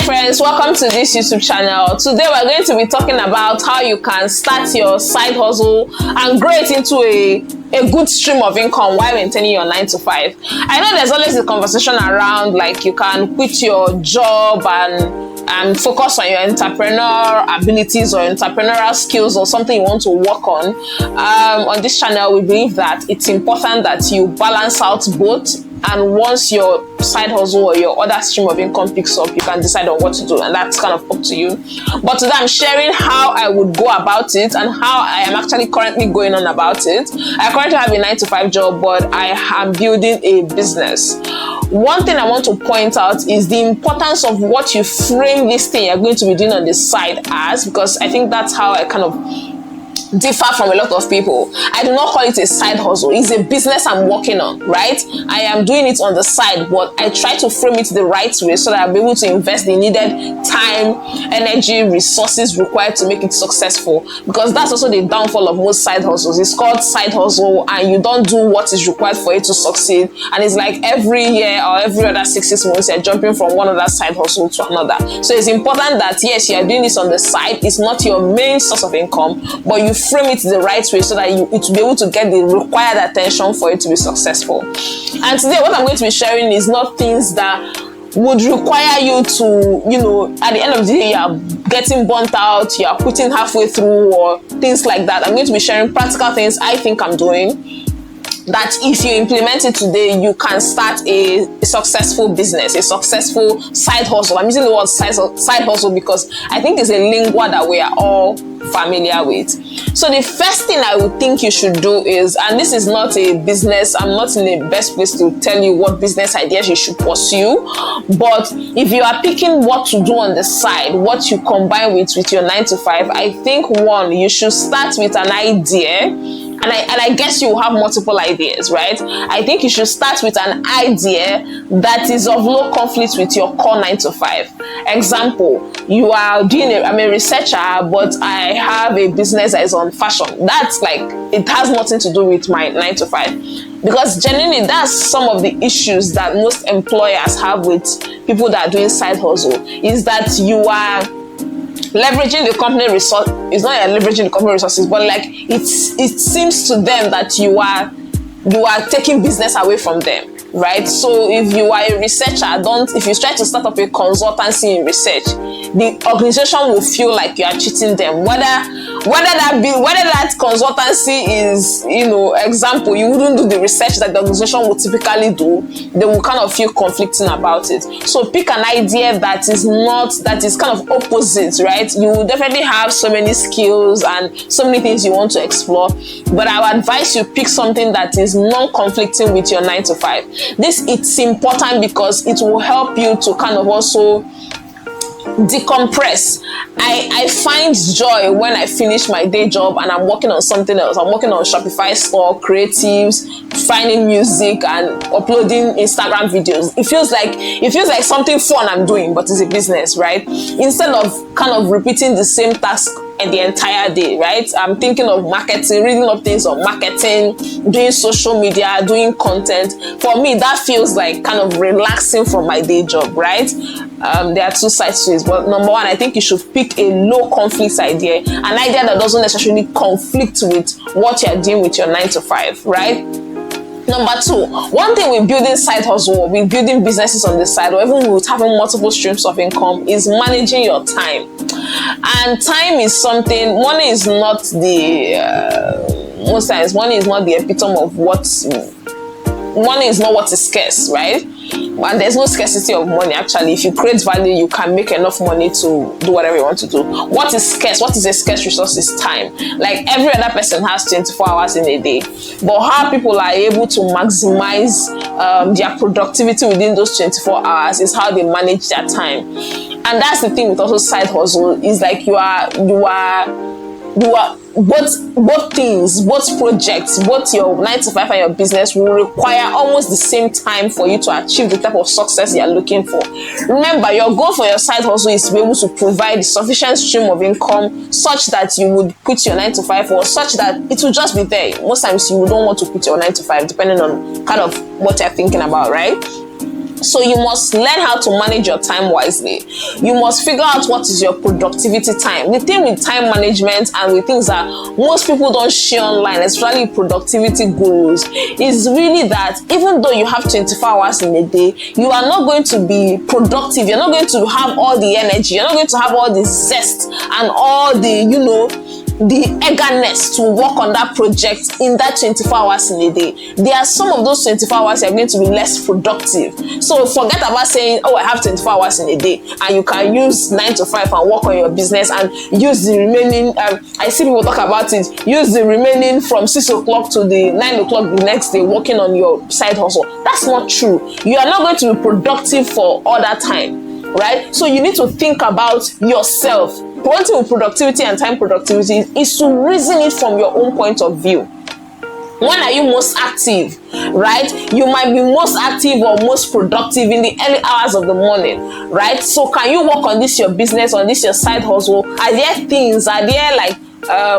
friends, welcome to this YouTube channel. Today we're going to be talking about how you can start your side hustle and grow it into a good stream of income while maintaining your 9 to 5. I know there's always a conversation around like you can quit your job and focus on your entrepreneurial abilities or entrepreneurial skills or something you want to work on. On this channel, we believe that it's important that you balance out both, and once your side hustle or your other stream of income picks up, you can decide on what to do, and that's kind of up to you. But today I'm sharing how I would go about it and how I am actually currently going on about it. I currently have a 9 to 5 job, but I am building a business. One thing I want to point out is the importance of what you frame this thing you're going to be doing on the side as, because I think that's how I kind of differ from a lot of people. I do not call it a side hustle. It's a business I'm working on, right? I am doing it on the side, but I try to frame it the right way so that I'll be able to invest the needed time, energy, resources required to make it successful. Because that's also the downfall of most side hustles. It's called side hustle and you don't do what is required for it to succeed. And it's like every year or every other 6 months, you're jumping from one other side hustle to another. So it's important that yes, you're doing this on the side. It's not your main source of income, but you frame it the right way so that it will be able to get the required attention for it to be successful. And today what I'm going to be sharing is not things that would require you to, at the end of the day, you're getting burnt out, you're quitting halfway through or things like that. I'm going to be sharing practical things I think I'm doing that if you implement it today, you can start a successful business, a successful side hustle. I'm using the word side hustle because I think it's a lingua that we are all familiar with. So the first thing I would think you should do is, and this is not a business, I'm not in the best place to tell you what business ideas you should pursue, but if you are picking what to do on the side, what you combine with your 9 to 5, I think one, you should start with an idea. And I guess you will have multiple ideas, right? I think you should start with an idea that is of low conflict with your core 9 to 5. Example, you are I'm a researcher, but I have a business that is on fashion. That's like, it has nothing to do with my 9 to 5. Because genuinely, that's some of the issues that most employers have with people that are doing side hustle, is that you are leveraging the company resource. It's not leveraging the company resources, but like it seems to them that you are taking business away from them, right? So if you are a researcher, if you try to start up a consultancy in research, the organization will feel like you are cheating them. Whether that consultancy is, example, you wouldn't do the research that the organization would typically do, they will kind of feel conflicting about it. So pick an idea that is kind of opposite, right? You will definitely have so many skills and so many things you want to explore, but I would advise you pick something that is non-conflicting with your 9 to 5. It's important because it will help you to kind of also decompress. I find joy when I finish my day job and I'm working on something else. I'm working on Shopify store, creatives, finding music and uploading Instagram videos. It feels like something fun I'm doing, but it's a business, right? Instead of kind of repeating the same task and the entire day, right? I'm thinking of marketing, reading up things on marketing, doing social media, doing content. For me, that feels like kind of relaxing from my day job, right? There are two sides to it, but number one, I think you should pick a low conflict idea, an idea that doesn't necessarily conflict with what you're doing with your 9 to 5, right? Number two, one thing with building side hustle, with building businesses on the side, or even with having multiple streams of income, is managing your time. And time is something, money is not most times, money is not the epitome of money is not what is scarce, right? And there's no scarcity of money. Actually, if you create value, you can make enough money to do whatever you want to do. What is scarce? What is a scarce resource is time. Like every other person has 24 hours in a day, but how people are able to maximize their productivity within those 24 hours is how they manage their time. And that's the thing with also side hustle, is like you are both things, both projects, both your 9 to 5 and your business will require almost the same time for you to achieve the type of success you're looking for. Remember, your goal for your side hustle is to be able to provide a sufficient stream of income such that you would quit your 9 to 5, or such that it will just be there. Most times you don't want to quit your 9 to 5 depending on kind of what you're thinking about, right? So you must learn how to manage your time wisely. You must figure out what is your productivity time. The thing with time management and with things that most people don't share online, especially productivity gurus, is really that even though you have 24 hours in a day, you are not going to be productive. You're not going to have all the energy. You're not going to have all the zest and all the, the eagerness to work on that project in that 24 hours in a day. There are some of those 24 hours you're going to be less productive. So forget about saying, oh, I have 24 hours in a day, and you can use 9 to 5 and work on your business and use the remaining, I see people talk about it, use the remaining from 6 o'clock to the 9 o'clock the next day working on your side hustle. That's not true. You are not going to be productive for all that time, right? So you need to think about yourself. One thing with productivity and time productivity is to reason it from your own point of view. When are you most active, right? You might be most active or most productive in the early hours of the morning, right? So can you work on this your business, on this your side hustle? Are there like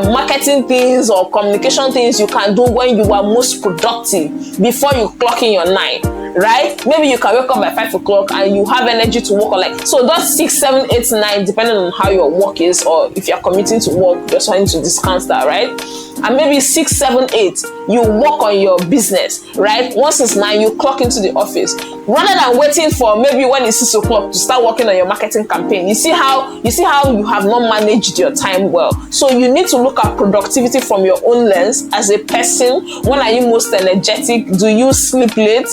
marketing things or communication things you can do when you are most productive before you clock in your 9? Right? Maybe you can wake up by 5 o'clock and you have energy to work on so that's 6, 7, 8, 9, depending on how your work is, or if you're committing to work, just wanting to discount that, right? And maybe 6, 7, 8, you work on your business, right? Once it's 9, you clock into the office. Rather than waiting for maybe when it's 6 o'clock to start working on your marketing campaign, you see how you have not managed your time well. So you need to look at productivity from your own lens as a person. When are you most energetic? Do you sleep late?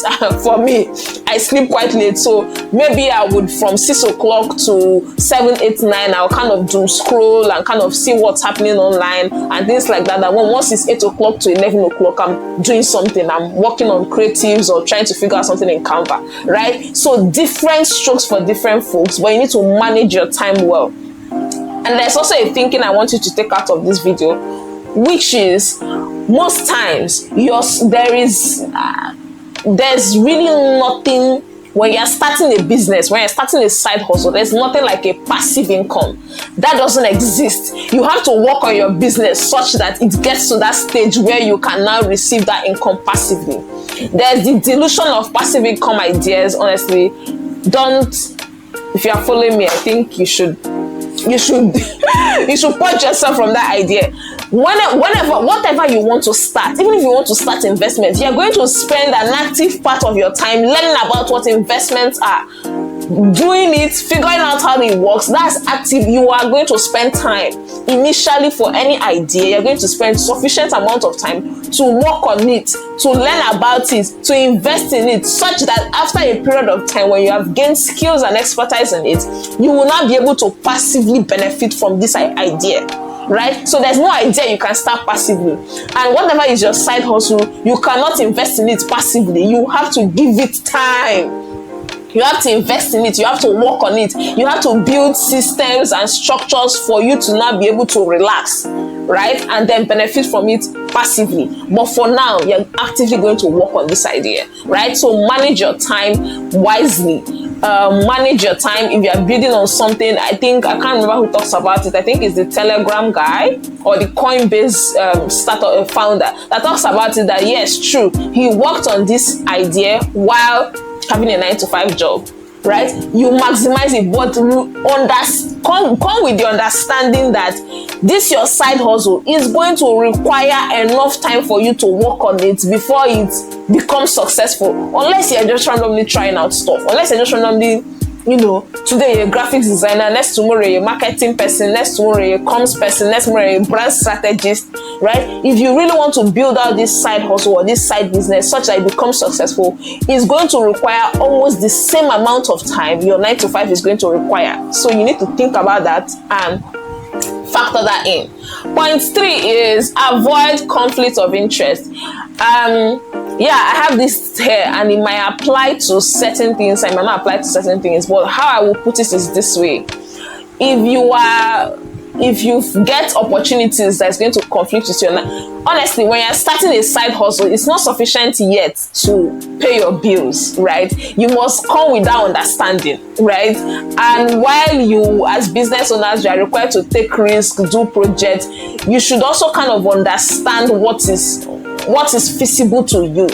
For me, I sleep quite late, so maybe I would from 6 o'clock to 7, 8, 9, I'll kind of doom scroll and kind of see what's happening online and things like that. And once it's 8 o'clock to 11 o'clock, I'm doing something. I'm working on creatives or trying to figure out something in Canva, right? So different strokes for different folks, but you need to manage your time well. And there's also a thinking I want you to take out of this video, which is most times there's really nothing when you're starting a business, when you're starting a side hustle, there's nothing like a passive income. That doesn't exist. You have to work on your business such that it gets to that stage where you can now receive that income passively. There's the delusion of passive income ideas. Honestly, if you are following me, I think you should purge yourself from that idea. Whatever you want to start, even if you want to start investments, you're going to spend an active part of your time learning about what investments are, doing it, figuring out how it works. That's active. You are going to spend time initially for any idea. You're going to spend sufficient amount of time to work on it, to learn about it, to invest in it, such that after a period of time when you have gained skills and expertise in it, you will not be able to passively benefit from this idea. Right? So there's no idea you can start passively. And whatever is your side hustle, you cannot invest in it passively. You have to give it time. You have to invest in it. You have to work on it. You have to build systems and structures for you to now be able to relax, right? And then benefit from it passively. But for now, you're actively going to work on this idea, right? So manage your time wisely. Manage your time. If you're building on something, I can't remember who talks about it. I think it's the Telegram guy or the Coinbase founder that talks about it, that yes, true, he worked on this idea while having a 9 to 5 job, right? You maximize it, but come with the understanding that this your side hustle is going to require enough time for you to work on it before it becomes successful. Unless you're just randomly trying out stuff, unless you're just randomly, today you're a graphics designer, next tomorrow you're a marketing person, next tomorrow you're a comms person, next tomorrow you're a brand strategist, right? If you really want to build out this side hustle or this side business such that it becomes successful, it's going to require almost the same amount of time your 9 to 5 is going to require. So you need to think about that and factor that in. Point 3 is avoid conflict of interest. I have this here and it might apply to certain things, I might not apply to certain things, but how I will put it is this way. If you get opportunities that's going to conflict with your, honestly, when you're starting a side hustle, it's not sufficient yet to pay your bills, right? You must come with that understanding, right? And while you, as business owners, you are required to take risks, do projects, you should also kind of understand what is feasible to you,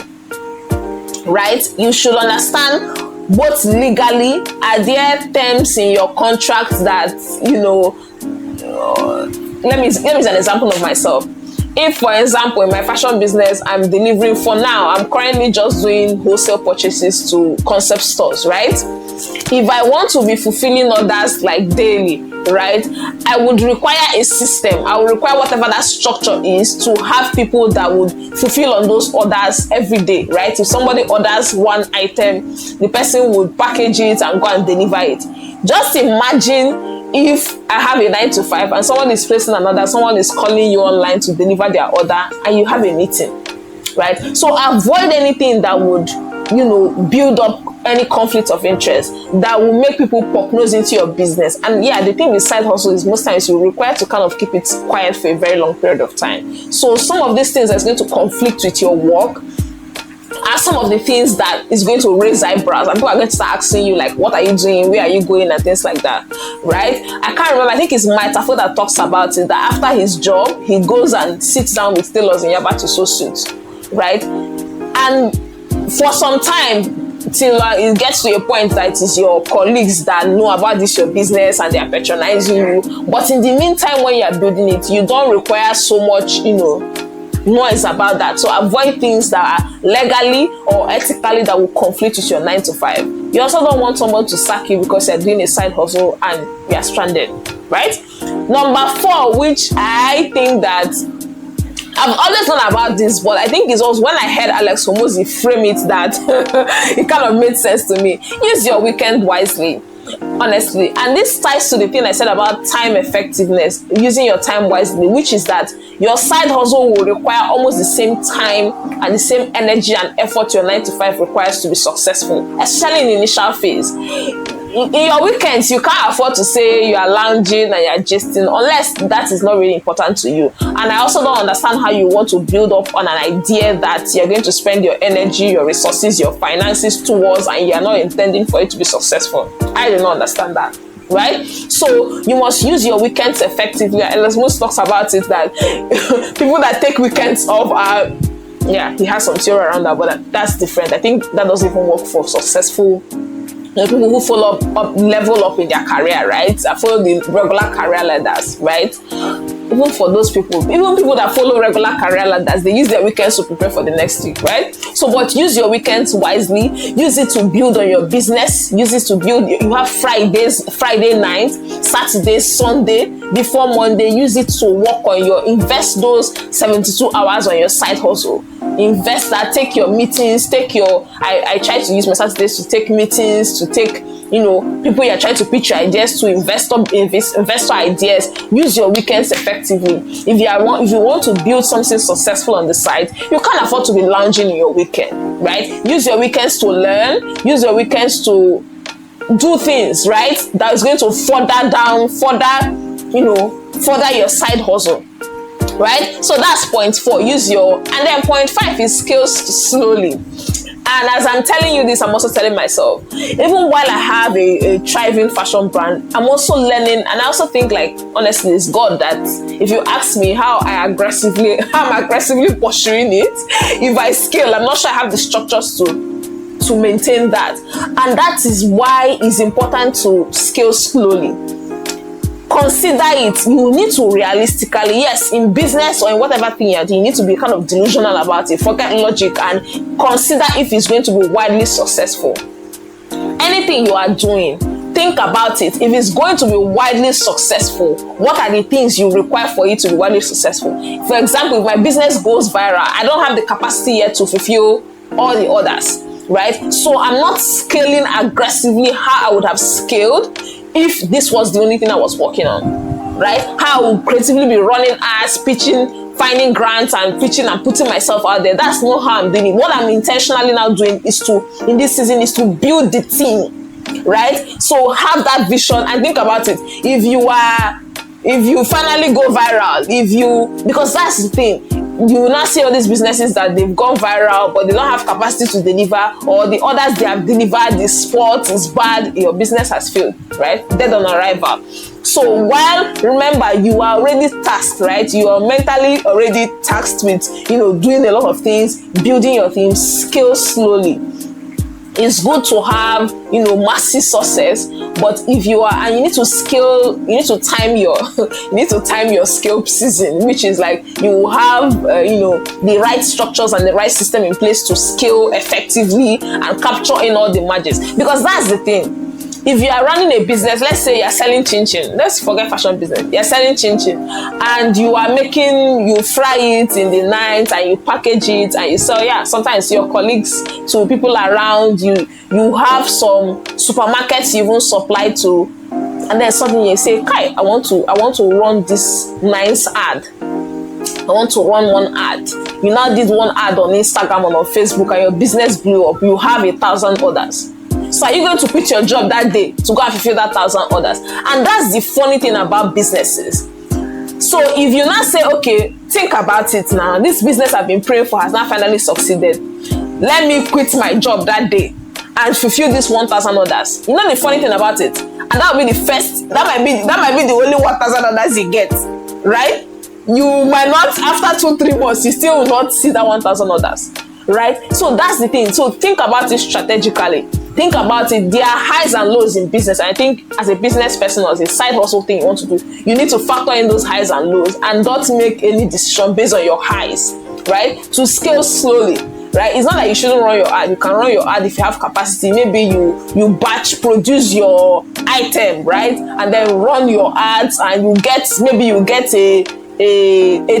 right? You should understand both legally, are there terms in your contract that, let me use an example of myself. If, for example, in my fashion business, I'm delivering, for now, I'm currently just doing wholesale purchases to concept stores, right? If I want to be fulfilling orders like daily, right, I would require a system. I would require whatever that structure is to have people that would fulfill on those orders every day, right? If somebody orders one item, the person would package it and go and deliver it. Just imagine if I have a 9 to 5 and someone is placing an order, someone is calling you online to deliver their order, and you have a meeting, right? So avoid anything that would, build up any conflict of interest that will make people poke nose into your business. And yeah, the thing with side hustle is most times you require to kind of keep it quiet for a very long period of time. So some of these things that's going to conflict with your work are some of the things that is going to raise eyebrows, and people are going to start asking you, like, what are you doing, where are you going, and things like that, right? I can't remember, I think it's Maitafo that talks about it, that after his job he goes and sits down with tailors in Yaba to sew suits, right? And for some time, till it gets to a point that it is your colleagues that know about this your business and they are patronizing you. But in the meantime, when you are building it, you don't require so much noise about that. So avoid things that are legally or ethically that will conflict with your 9 to 5. You also don't want someone to sack you because you're doing a side hustle and you are stranded, right? Number 4, which I think that I've always known about this, but I think it was when I heard Alex Hormozi frame it that it kind of made sense to me. Use your weekend wisely, honestly. And this ties to the thing I said about time effectiveness, using your time wisely, which is that your side hustle will require almost the same time and the same energy and effort your 9 to 5 requires to be successful, especially in the initial phase. In your weekends, you can't afford to say you are lounging and you are gisting unless that is not really important to you. And I also don't understand how you want to build up on an idea that you're going to spend your energy, your resources, your finances towards, and you're not intending for it to be successful. I do not understand that, right? So you must use your weekends effectively. And most talks about it that people that take weekends off are, yeah, he has some theory around that, but that's different. I think that doesn't even work for successful people who level up in their career, right? I follow the regular career ladders, right? Even for those people, even people that follow regular career ladders, they use their weekends to prepare for the next week, right? So, but use your weekends wisely. Use it to build on your business. Use it to build. You have Friday night, Saturday, Sunday, before Monday. Use it to work on invest those 72 hours on your side hustle. Invest that. Take your meetings. I try to use my Saturdays to take meetings, to take people you're trying to pitch your ideas to, investor ideas. Use your weekends effectively. If you want to build something successful on the side, you can't afford to be lounging in your weekend, right? Use your weekends to learn. Use your weekends to do things, right, that is going to further your side hustle, right? So that's point 4. And then point 5 is scales slowly. And as I'm telling you this, I'm also telling myself, even while I have a thriving fashion brand, I'm also learning. And I also think, like, honestly, it's God that if you ask me how I'm aggressively pursuing it, if I scale, I'm not sure I have the structures to maintain that. And that is why it's important to scale slowly. Consider it. You need to realistically, yes, in business or in whatever thing you're doing, you need to be kind of delusional about it. Forget logic and consider if it's going to be widely successful. Anything you are doing, think about it. If it's going to be widely successful, what are the things you require for it to be widely successful? For example, if my business goes viral, I don't have the capacity yet to fulfill all the orders, right? So I'm not scaling aggressively how I would have scaled if this was the only thing I was working on, right? How I would creatively be running ads, pitching, finding grants and pitching and putting myself out there. That's not how I'm doing it. What I'm intentionally now doing in this season is to build the team, right? So have that vision and think about it. If you finally go viral, because that's the thing, you will not see all these businesses that they've gone viral, but they don't have capacity to deliver, or the orders they have delivered, the spot is bad, your business has failed, right? Dead on arrival. So remember, you are already tasked, right? You are mentally already tasked with, doing a lot of things, building your team, scale slowly. It's good to have, massive success, but if you are, and you need to scale, you need to time your scale season, which is like you have the right structures and the right system in place to scale effectively and capture in all the margins. Because that's the thing. If you are running a business, let's say you're selling chin-chin, let's forget fashion business, you're selling chin-chin, and you fry it in the night and you package it and you sell, sometimes your colleagues, to people around you, you have some supermarkets you even supply to, and then suddenly you say, Kai, I want to run this nice ad. I want to run one ad. You now did one ad on Instagram or on Facebook and your business blew up. You have 1,000 orders. So are you going to quit your job that day to go and fulfill that 1,000 orders? And that's the funny thing about businesses. So if you now say, okay, think about it now. This business I've been praying for has now finally succeeded. Let me quit my job that day and fulfill this 1,000 orders. You know the funny thing about it? And that will be the first, that might be the only 1,000 orders you get, right? You might not, after 2-3 months, you still will not see that 1,000 orders, right? So that's the thing. So think about it strategically. Think about it. There are highs and lows in business. And I think as a business person or as a side hustle thing you want to do, you need to factor in those highs and lows and not make any decision based on your highs, right? To scale slowly, right? It's not that you shouldn't run your ad. You can run your ad if you have capacity. Maybe you batch produce your item, right? And then run your ads and you get a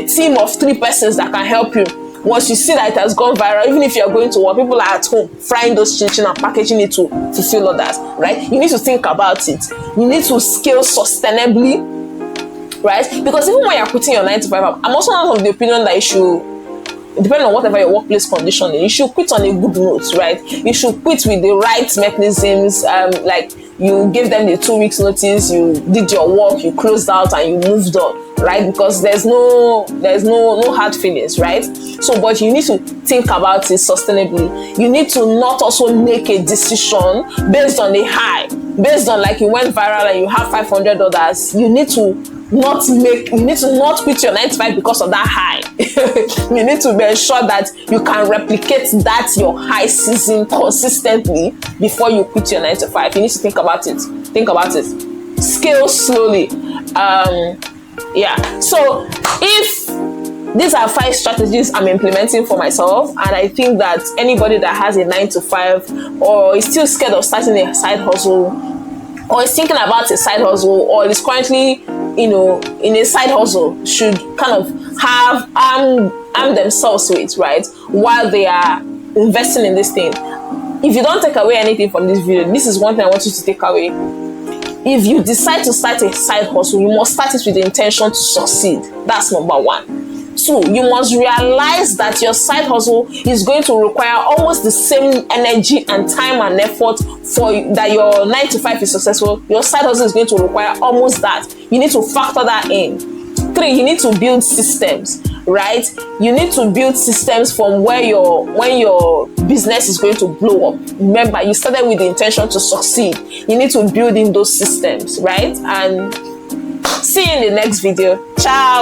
team of 3 persons that can help you. Once you see that it has gone viral, even if you are going to work, people are at home frying those chin-chin and packaging it to fulfill orders, right? You need to think about it. You need to scale sustainably, right? Because even when you're quitting your 9 to 5, I'm also not of the opinion that you should, depending on whatever your workplace condition is, you should quit on a good note, right? You should quit with the right mechanisms, like you gave them the 2 weeks notice, you did your work, you closed out and you moved on, right? Because there's no hard feelings, right? So, but you need to think about it sustainably. You need to not also make a decision based on a high, based on like you went viral and you have $500. You need to not quit your 9 to 5 because of that high. You need to be sure that you can replicate that your high season consistently before you quit your 9 to 5. You need to think about it. Scale slowly. So if these are 5 strategies I'm implementing for myself, and I think that anybody that has a 9 to 5 or is still scared of starting a side hustle, or is thinking about a side hustle, or is currently in a side hustle, should kind of have arm themselves with, right, while they are investing in this thing. If you don't take away anything from this video, this is one thing I want you to take away. If you decide to start a side hustle, you must start it with the intention to succeed. That's number 1. 2, you must realize that your side hustle is going to require almost the same energy and time and effort for that your 9 to 5 is successful. Your side hustle is going to require almost that. You need to factor that in. 3, you need to build systems, right? You need to build systems from when your business is going to blow up. Remember, you started with the intention to succeed. You need to build in those systems, right? And see you in the next video. Ciao.